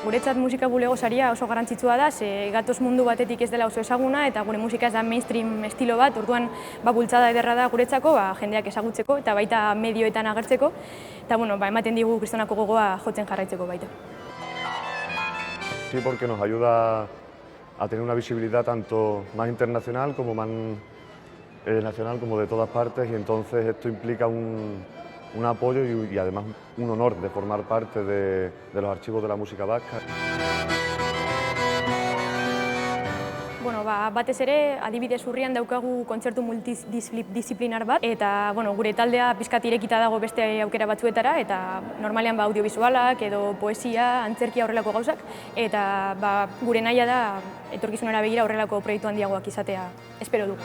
Guretzat musika bulego saria oso garrantzitsua da, ze gatoz mundu batetik ez dela oso ezaguna eta gure musika ez da mainstream estilo bat, orduan bultzada ederra da guretzako jendeak ezagutzeko eta baita medioetan agertzeko, eta ematen digu kristonako gogoa jotzen jarraitzeko baita. Sí, porque nos ayuda a tener una visibilidad tanto más internacional como más nacional, como de todas partes, y entonces esto implica un apoyo y además un honor de formar parte de los archivos de la música vasca. Batez ere, adibidez urrian daukagu kontzertu multidisziplinar bat, eta gure taldea pixkat irekita dago beste aukera batzuetara, eta normalean audiovisualak edo poesia, antzerkia horrelako gauzak, eta gure nahia da etorkizunera begira horrelako proiektu handiagoak izatea espero du.